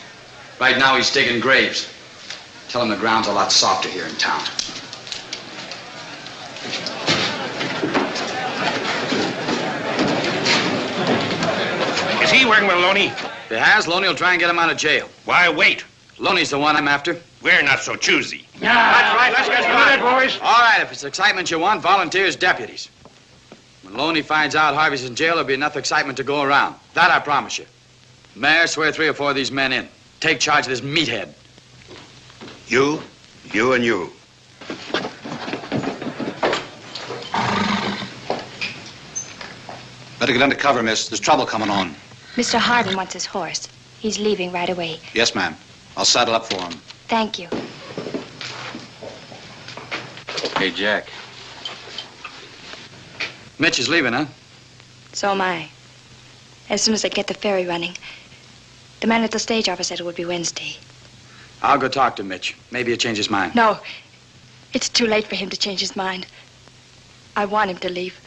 Right now, he's digging graves. Tell him the ground's a lot softer here in town. Is he working with Loney? If he has, Loney will try and get him out of jail. Why wait? Loney's the one I'm after. We're not so choosy. That's right. Let's get started, boys. All right, if it's excitement you want, volunteers, deputies. When Loney finds out Harvey's in jail, there'll be enough excitement to go around. That I promise you. Mayor, swear 3 or 4 of these men in. Take charge of this meathead. You, and you. Better get under cover, miss. There's trouble coming on. Mr. Hardin wants his horse. He's leaving right away. Yes, ma'am. I'll saddle up for him. Thank you. Hey, Jack. Mitch is leaving, huh? So am I. As soon as I get the ferry running. The man at the stage office said it would be Wednesday. I'll go talk to Mitch. Maybe he'll change his mind. No. It's too late for him to change his mind. I want him to leave.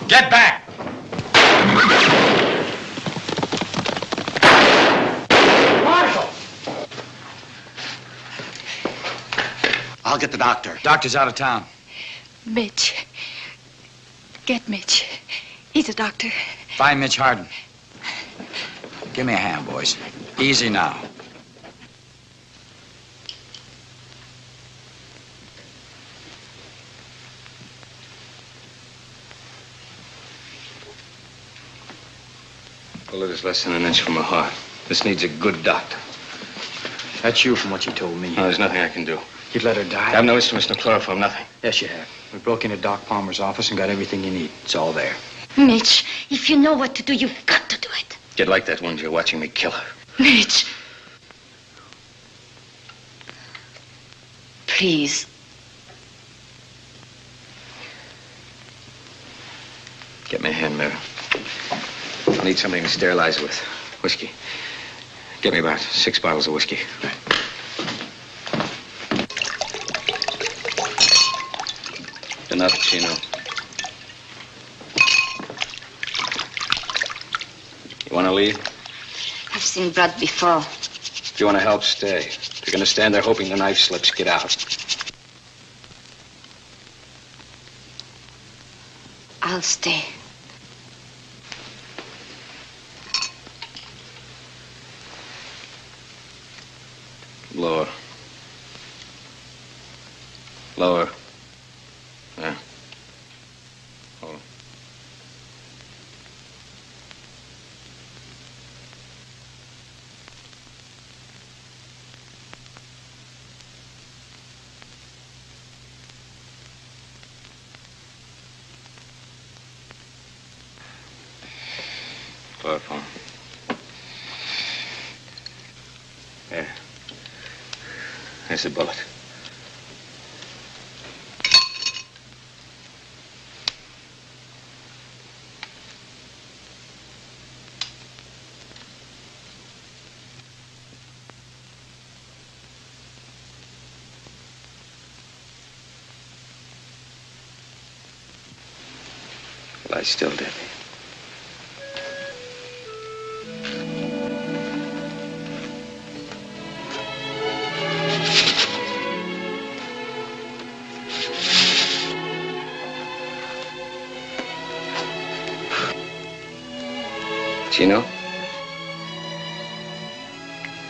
Get back! Marshal! I'll get the doctor. Doctor's out of town. Mitch. Get Mitch. He's a doctor. Find Mitch Hardin. Give me a hand, boys. Easy now. Bullet is less than an inch from the heart. This needs a good doctor. That's you from what you told me. No, there's nothing I can do. You'd let her die? I have no instruments, no chloroform, nothing. Yes, you have. We broke into Doc Palmer's office and got everything you need. It's all there. Mitch, if you know what to do, you've got to do it. You'd like that one, you're watching me kill her. Mitch. Please. Get me a hand mirror. I need something to sterilize it with. Whiskey. Get me about 6 bottles of whiskey. Right. Enough, Chino. You want to leave? I've seen blood before. If you want to help, stay. If you're going to stand there hoping the knife slips, get out. I'll stay. Lower. Lower. There. Hold on. Chloroform. There. There's the bullet. Lie still, Debbie. Chino?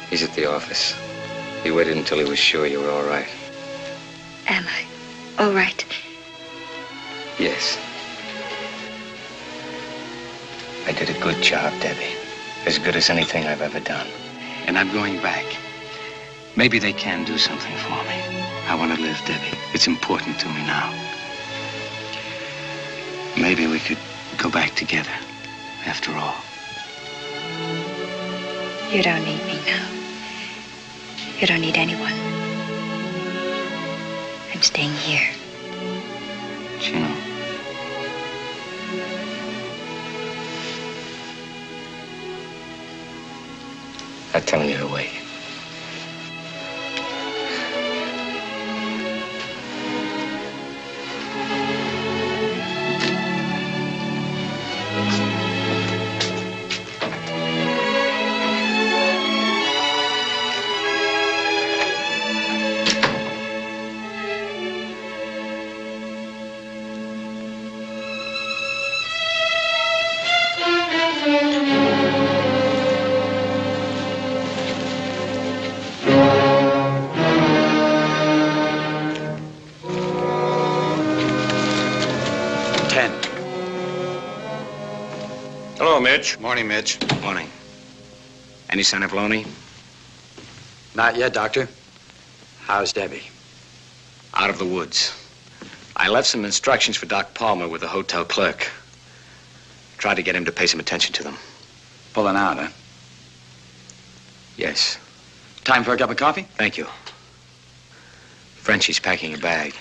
He's at the office. He waited until he was sure you were all right. Am I all right? Yes. I did a good job, Debbie. As good as anything I've ever done. And I'm going back. Maybe they can do something for me. I want to live, Debbie. It's important to me now. Maybe we could go back together, after all. You don't need me now. You don't need anyone. I'm staying here. Chino. I'm telling you to wait. Hello, Mitch. Morning, Mitch. Morning. Any sign of Loney? Not yet, Doctor. How's Debbie? Out of the woods. I left some instructions for Doc Palmer with the hotel clerk. Tried to get him to pay some attention to them. Pulling out, huh? Yes. Time for a cup of coffee? Thank you. Frenchie's packing a bag.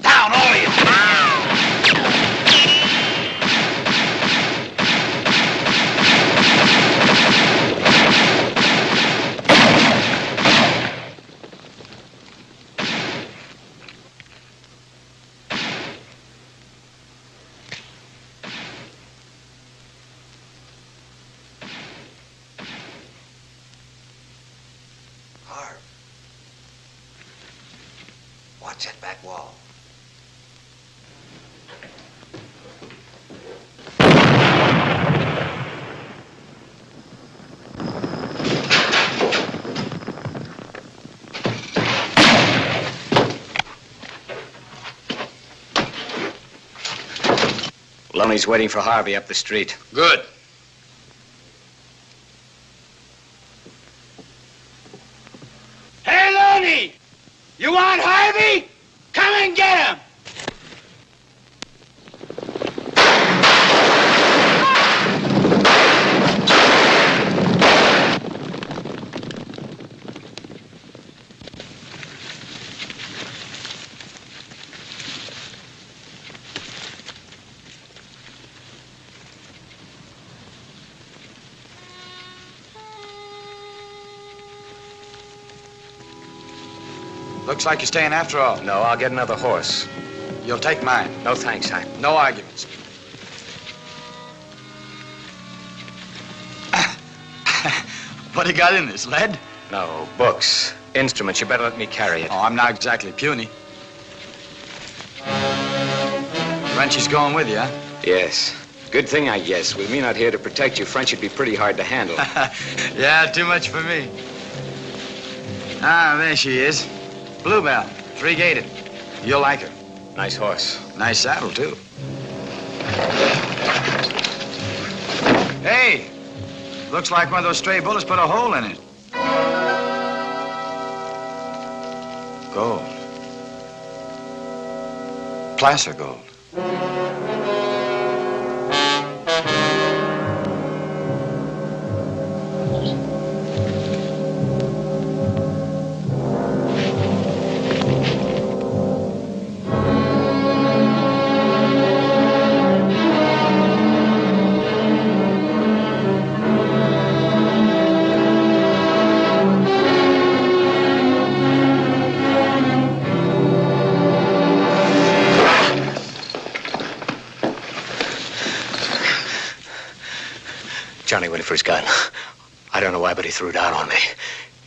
Down, all of you! Hard. Watch that back wall. Loney's waiting for Harvey up the street. Good. Hey, Loney! You want Harvey? Come and get him! Looks like you're staying after all. No, I'll get another horse. You'll take mine. No thanks, Hank. No arguments. What do you got in this, lead? No, books. Instruments. You better let me carry it. Oh, I'm not exactly puny. Frenchie's going with you, huh? Yes. Good thing, I guess. With me not here to protect you, Frenchie'd be pretty hard to handle. Yeah, too much for me. Ah, there she is. Bluebell, three-gated. You'll like her. Nice horse. Nice saddle, too. Hey, looks like one of those stray bullets put a hole in it. Gold. Placer gold. Johnny went for his gun. I don't know why, but he threw it out on me.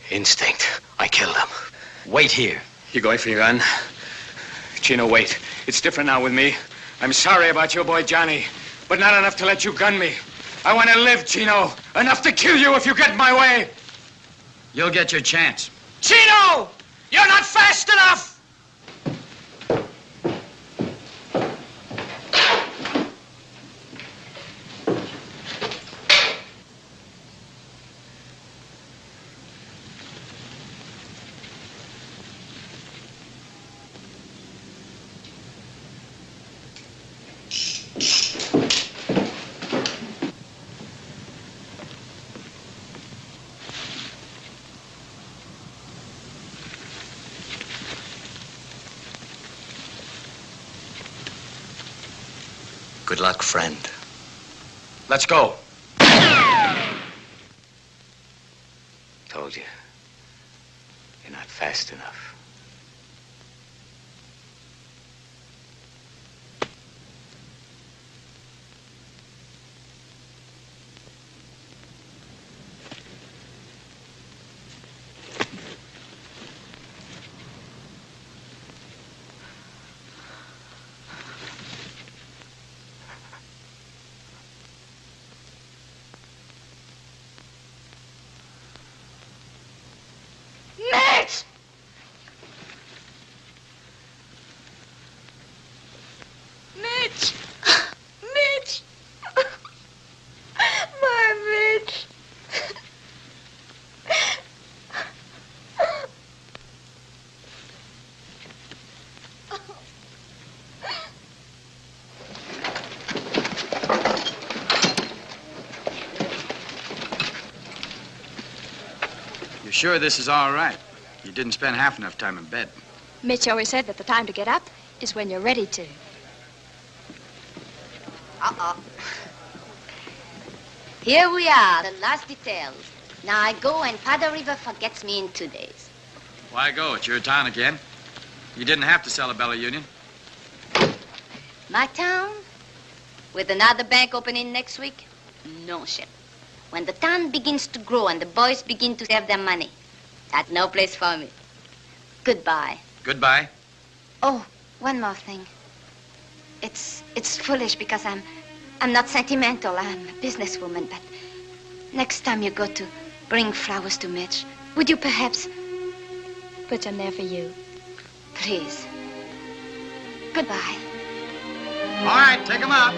Instinct. I killed him. Wait here. You going for your gun? Chino, wait. It's different now with me. I'm sorry about your boy Johnny, but not enough to let you gun me. I want to live, Chino. Enough to kill you if you get in my way. You'll get your chance. Chino! You're not fast enough! Good luck, friend. Let's go. Told you. You're not fast enough. Mitch! Mitch! Mitch! My Mitch! You sure this is all right? You didn't spend half enough time in bed. Mitch always said that the time to get up is when you're ready to. Uh-oh. Here we are, the last details. Now I go and Powder River forgets me in 2 days. Why go? It's your town again. You didn't have to sell a Bella Union. My town? With another bank opening next week? No, Shep. When the town begins to grow and the boys begin to save their money, that's no place for me. Goodbye. Goodbye. Oh, one more thing. It's foolish because I'm not sentimental. I'm a businesswoman, but next time you go to bring flowers to Mitch, would you perhaps put some there for you? Please. Goodbye. All right, take them out.